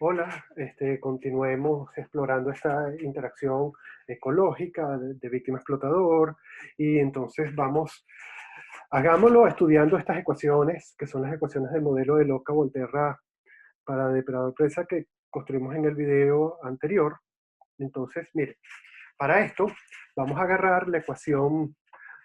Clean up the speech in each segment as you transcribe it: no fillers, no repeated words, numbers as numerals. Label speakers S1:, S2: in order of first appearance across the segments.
S1: Hola, continuemos explorando esta interacción ecológica de víctima explotador y entonces hagámoslo estudiando estas ecuaciones, que son las ecuaciones del modelo de Loca-Volterra para depredador-presa que construimos en el video anterior. Entonces, mire, para esto vamos a agarrar la ecuación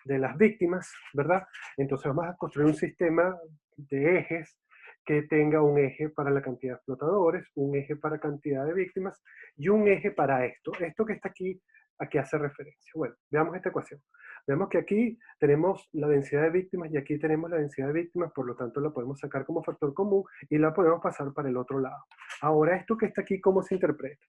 S1: de las víctimas, ¿verdad? Entonces vamos a construir un sistema de ejes que tenga un eje para la cantidad de explotadores, un eje para cantidad de víctimas y un eje para esto. Esto que está aquí, aquí hace referencia. Bueno, veamos esta ecuación. Vemos que aquí tenemos la densidad de víctimas y aquí tenemos la densidad de víctimas, por lo tanto la podemos sacar como factor común y la podemos pasar para el otro lado. Ahora, esto que está aquí, ¿cómo se interpreta?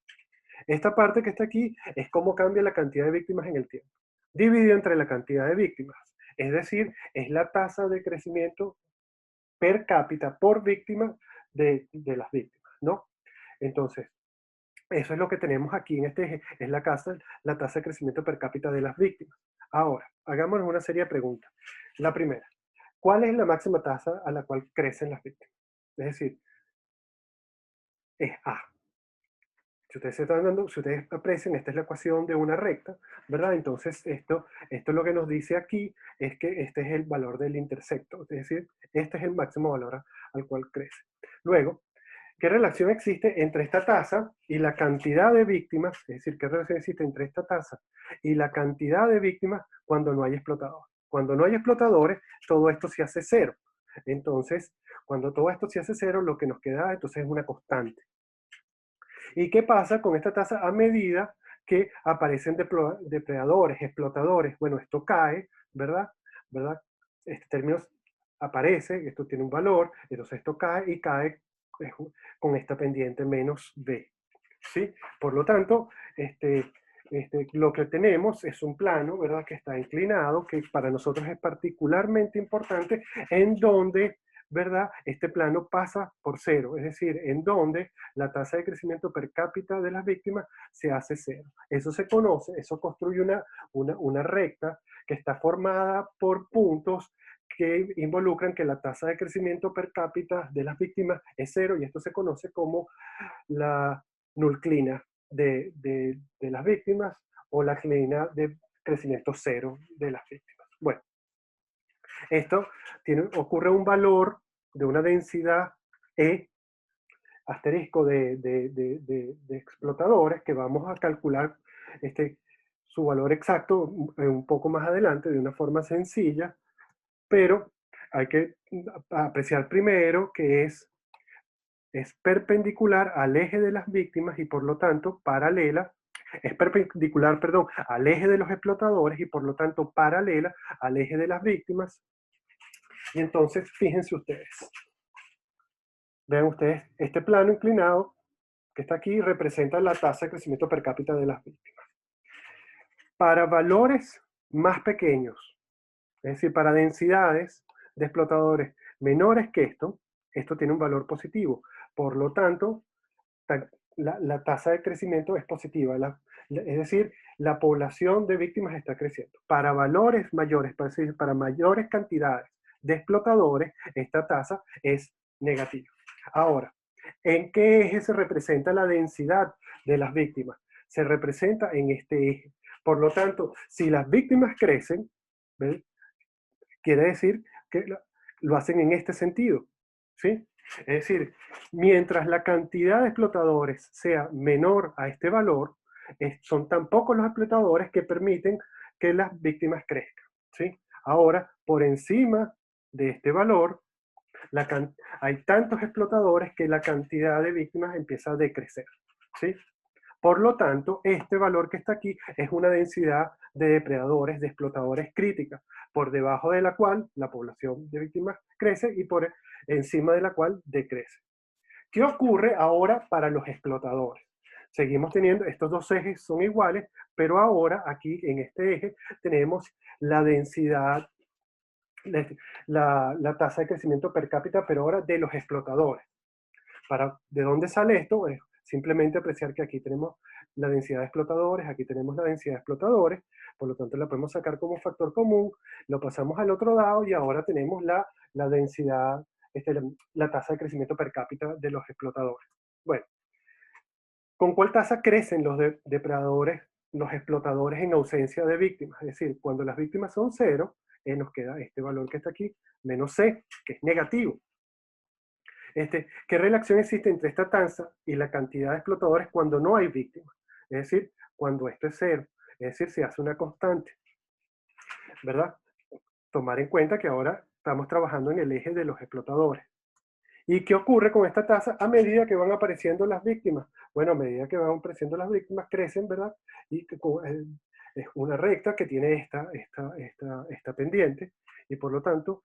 S1: Esta parte que está aquí es cómo cambia la cantidad de víctimas en el tiempo, dividido entre la cantidad de víctimas. Es decir, es la tasa de crecimiento per cápita por víctima de las víctimas, ¿no? Entonces, eso es lo que tenemos aquí en este eje, es la tasa de crecimiento per cápita de las víctimas. Ahora, hagámonos una serie de preguntas. La primera, ¿cuál es la máxima tasa a la cual crecen las víctimas? Es decir, es A. Si ustedes aprecian, esta es la ecuación de una recta, ¿verdad? Entonces, esto lo que nos dice aquí es que este es el valor del intersecto, es decir, este es el máximo valor al cual crece. Luego, ¿qué relación existe entre esta tasa y la cantidad de víctimas? Es decir, ¿qué relación existe entre esta tasa y la cantidad de víctimas cuando no hay explotadores? Cuando no hay explotadores, todo esto se hace cero. Entonces, cuando todo esto se hace cero, lo que nos queda entonces es una constante. ¿Y qué pasa con esta tasa a medida que aparecen depredadores, explotadores? Bueno, esto cae, ¿verdad? ¿Verdad? Este término aparece, esto tiene un valor, entonces esto cae y cae con esta pendiente menos b, ¿sí? Por lo tanto, lo que tenemos es un plano, ¿verdad? Que está inclinado, que para nosotros es particularmente importante, en donde, ¿verdad? Este plano pasa por cero, es decir, en donde la tasa de crecimiento per cápita de las víctimas se hace cero. Eso se conoce, eso construye una recta que está formada por puntos que involucran que la tasa de crecimiento per cápita de las víctimas es cero, y esto se conoce como la nullclina de las víctimas o la clina de crecimiento cero de las víctimas. Bueno, esto ocurre un valor de una densidad E asterisco de explotadores que vamos a calcular su valor exacto un poco más adelante de una forma sencilla, pero hay que apreciar primero que es perpendicular al eje de las víctimas y por lo tanto paralela, es perpendicular, perdón, al eje de los explotadores y por lo tanto paralela al eje de las víctimas. Y entonces, fíjense ustedes, vean ustedes, este plano inclinado que está aquí representa la tasa de crecimiento per cápita de las víctimas. Para valores más pequeños, es decir, para densidades de explotadores menores que esto tiene un valor positivo. Por lo tanto, la tasa de crecimiento es positiva, es decir, la población de víctimas está creciendo. Para valores mayores, para mayores cantidades de explotadores, esta tasa es negativa. Ahora, ¿en qué eje se representa la densidad de las víctimas? Se representa en este eje. Por lo tanto, si las víctimas crecen, ¿ves? Quiere decir que lo hacen en este sentido, ¿sí? Es decir, mientras la cantidad de explotadores sea menor a este valor, son tan pocos los explotadores que permiten que las víctimas crezcan, ¿sí? Ahora, por encima de este valor, hay tantos explotadores que la cantidad de víctimas empieza a decrecer, ¿sí? Por lo tanto, este valor que está aquí es una densidad de depredadores, de explotadores crítica, por debajo de la cual la población de víctimas crece y por encima de la cual decrece. ¿Qué ocurre ahora para los explotadores? Seguimos teniendo, estos dos ejes son iguales, pero ahora aquí en este eje tenemos la densidad, la tasa de crecimiento per cápita, pero ahora de los explotadores. ¿De dónde sale esto? Es simplemente apreciar que aquí tenemos la densidad de explotadores, aquí tenemos la densidad de explotadores, por lo tanto la podemos sacar como factor común, lo pasamos al otro lado y ahora tenemos la densidad, la tasa de crecimiento per cápita de los explotadores. Bueno, ¿Con cuál tasa crecen los depredadores, los explotadores en ausencia de víctimas? Es decir, cuando las víctimas son cero, nos queda este valor que está aquí, menos C, que es negativo. ¿Qué relación existe entre esta tasa y la cantidad de explotadores cuando no hay víctimas? Es decir, cuando esto es cero. Es decir, se hace una constante, ¿verdad? Tomar en cuenta que ahora estamos trabajando en el eje de los explotadores. ¿Y qué ocurre con esta tasa a medida que van apareciendo las víctimas? Bueno, a medida que van apareciendo las víctimas, crecen, ¿verdad? Y es una recta que tiene esta pendiente, y por lo tanto,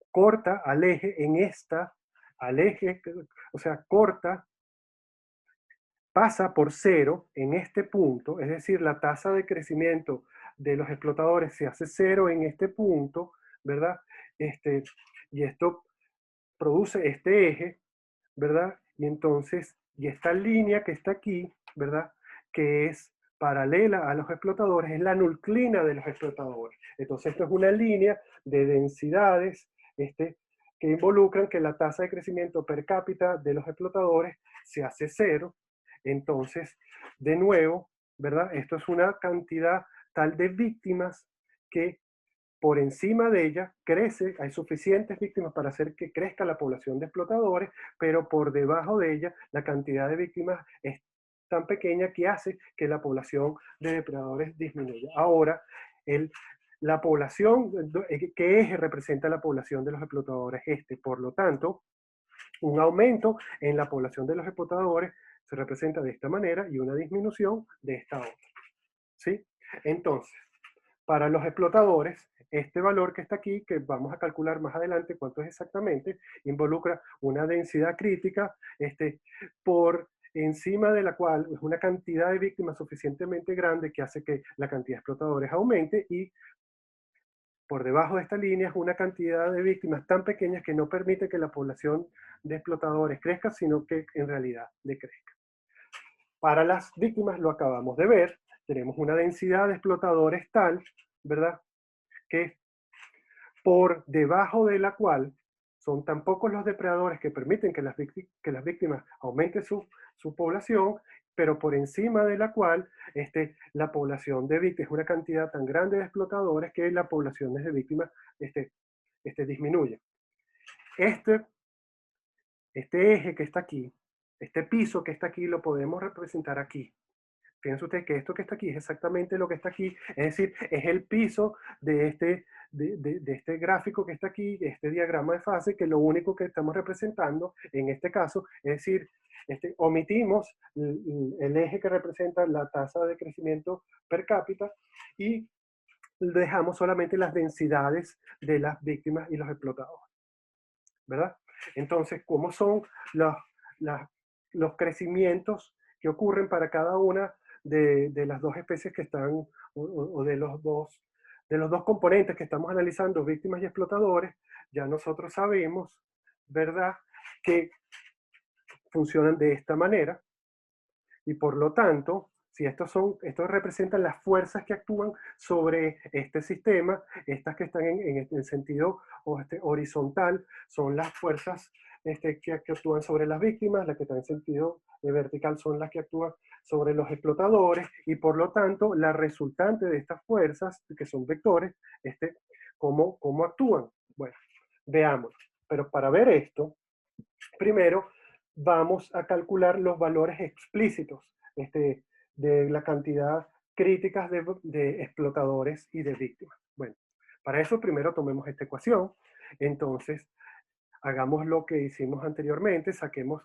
S1: corta al eje en esta, al eje, o sea, corta, pasa por cero en este punto, es decir, la tasa de crecimiento de los explotadores se hace cero en este punto, ¿verdad? Y esto produce este eje, ¿verdad? Y entonces, y esta línea que está aquí, ¿verdad? Que es paralela a los explotadores, es la nuclina de los explotadores. Entonces, esto es una línea de densidades que involucran que la tasa de crecimiento per cápita de los explotadores se hace cero. Entonces, de nuevo, ¿verdad? Esto es una cantidad tal de víctimas que por encima de ella crece, hay suficientes víctimas para hacer que crezca la población de explotadores, pero por debajo de ella la cantidad de víctimas es tan pequeña que hace que la población de depredadores disminuya. Ahora, la población, ¿qué eje representa la población de los explotadores? Por lo tanto, un aumento en la población de los explotadores se representa de esta manera y una disminución de esta otra. ¿Sí? Entonces, para los explotadores, este valor que está aquí, que vamos a calcular más adelante cuánto es exactamente, involucra una densidad crítica por encima de la cual es una cantidad de víctimas suficientemente grande que hace que la cantidad de explotadores aumente, y por debajo de esta línea es una cantidad de víctimas tan pequeñas que no permite que la población de explotadores crezca, sino que en realidad decrezca. Para las víctimas lo acabamos de ver, tenemos una densidad de explotadores tal, ¿verdad?, que por debajo de la cual son tan pocos los depredadores que permiten que las víctimas aumenten su población, pero por encima de la cual la población de víctimas es una cantidad tan grande de explotadores que la población de víctimas disminuye. Este eje que está aquí, este piso que está aquí, lo podemos representar aquí. Fíjense ustedes que esto que está aquí es exactamente lo que está aquí, es decir, es el piso de este gráfico que está aquí, este diagrama de fase, que lo único que estamos representando en este caso, es decir, omitimos el eje que representa la tasa de crecimiento per cápita y dejamos solamente las densidades de las víctimas y los explotados, ¿verdad? Entonces, ¿cómo son los crecimientos que ocurren para cada una de las dos especies que están, o de los dos componentes que estamos analizando, víctimas y explotadores? Ya nosotros sabemos, ¿verdad?, que funcionan de esta manera, y por lo tanto, si estos representan las fuerzas que actúan sobre este sistema, estas que están en el sentido horizontal son las fuerzas que actúan sobre las víctimas, las que están en sentido vertical son las que actúan sobre los explotadores, y por lo tanto la resultante de estas fuerzas, que son vectores, ¿cómo actúan? Bueno, veamos. Pero para ver esto, primero vamos a calcular los valores explícitos de la cantidad críticas de explotadores y de víctimas. Bueno, para eso primero tomemos esta ecuación. Entonces, hagamos lo que hicimos anteriormente, saquemos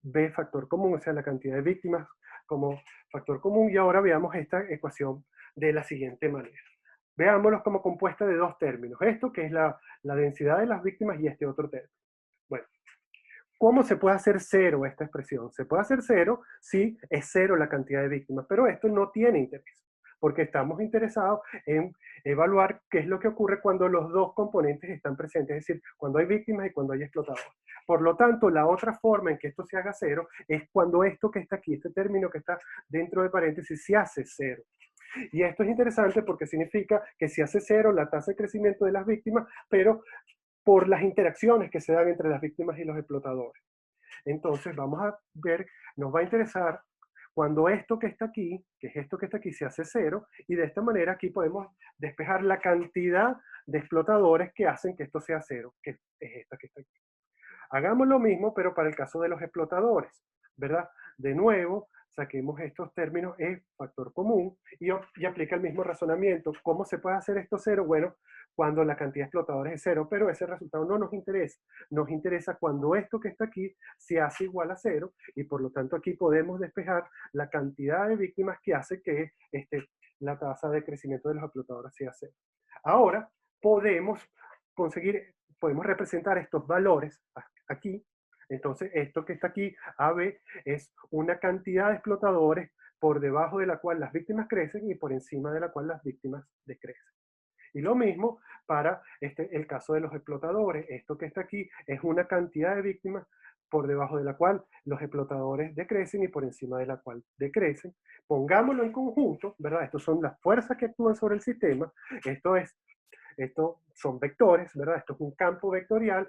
S1: B factor común, o sea, la cantidad de víctimas como factor común, y ahora veamos esta ecuación de la siguiente manera. Veámoslos como compuesta de dos términos, esto que es la densidad de las víctimas y este otro término. Bueno, ¿cómo se puede hacer cero esta expresión? Se puede hacer cero si es cero la cantidad de víctimas, pero esto no tiene interés, porque estamos interesados en evaluar qué es lo que ocurre cuando los dos componentes están presentes, es decir, cuando hay víctimas y cuando hay explotadores. Por lo tanto, la otra forma en que esto se haga cero es cuando esto que está aquí, este término que está dentro de paréntesis, se hace cero. Y esto es interesante porque significa que se hace cero la tasa de crecimiento de las víctimas, pero por las interacciones que se dan entre las víctimas y los explotadores. Entonces vamos a ver, nos va a interesar cuando esto que está aquí, que es esto que está aquí, se hace cero, y de esta manera aquí podemos despejar la cantidad de explotadores que hacen que esto sea cero, que es esta que está aquí. Hagamos lo mismo, pero para el caso de los explotadores, ¿verdad? De nuevo, saquemos estos términos en factor común y aplica el mismo razonamiento. ¿Cómo se puede hacer esto cero? Bueno, cuando la cantidad de explotadores es cero, pero ese resultado no nos interesa. Nos interesa cuando esto que está aquí se hace igual a cero y por lo tanto aquí podemos despejar la cantidad de víctimas que hace que la tasa de crecimiento de los explotadores sea cero. Ahora podemos conseguir, podemos representar estos valores aquí. Entonces, esto que está aquí, AB, es una cantidad de explotadores por debajo de la cual las víctimas crecen y por encima de la cual las víctimas decrecen. Y lo mismo para el caso de los explotadores. Esto que está aquí es una cantidad de víctimas por debajo de la cual los explotadores decrecen y por encima de la cual decrecen. Pongámoslo en conjunto, ¿verdad? Estos son las fuerzas que actúan sobre el sistema. Esto son vectores, ¿verdad? Esto es un campo vectorial.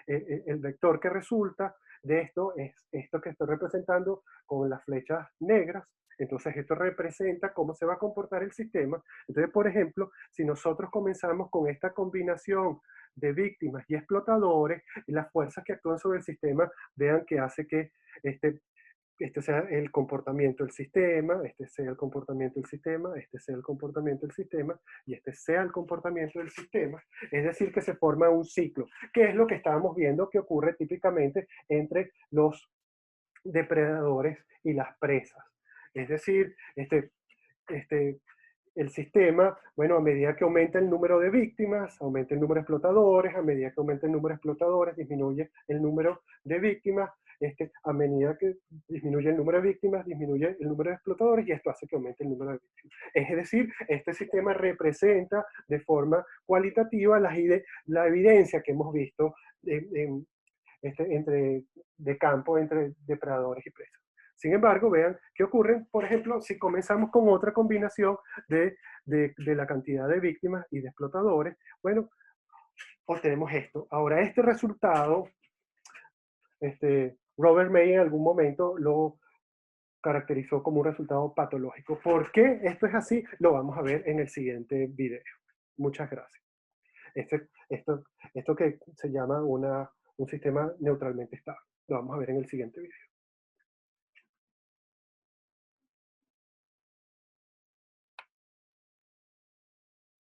S1: El vector que resulta de esto es esto que estoy representando con las flechas negras. Entonces esto representa cómo se va a comportar el sistema. Entonces, por ejemplo, si nosotros comenzamos con esta combinación de víctimas y explotadores, y las fuerzas que actúan sobre el sistema, vean que hace que este sea el comportamiento del sistema, este sea el comportamiento del sistema, este sea el comportamiento del sistema, y este sea el comportamiento del sistema. Es decir, que se forma un ciclo, que es lo que estábamos viendo que ocurre típicamente entre los depredadores y las presas. Es decir, este, el sistema, bueno, a medida que aumenta el número de víctimas, aumenta el número de explotadores, a medida que aumenta el número de explotadores, disminuye el número de víctimas, a medida que disminuye el número de víctimas, disminuye el número de explotadores y esto hace que aumente el número de víctimas. Es decir, este sistema representa de forma cualitativa la evidencia que hemos visto de campo entre depredadores y presas. Sin embargo, vean qué ocurre, por ejemplo, si comenzamos con otra combinación de la cantidad de víctimas y de explotadores, bueno, obtenemos esto. Ahora, este resultado, Robert May en algún momento lo caracterizó como un resultado patológico. ¿Por qué esto es así? Lo vamos a ver en el siguiente video. Muchas gracias. Esto que se llama un sistema neutralmente estable. Lo vamos a ver en el siguiente video.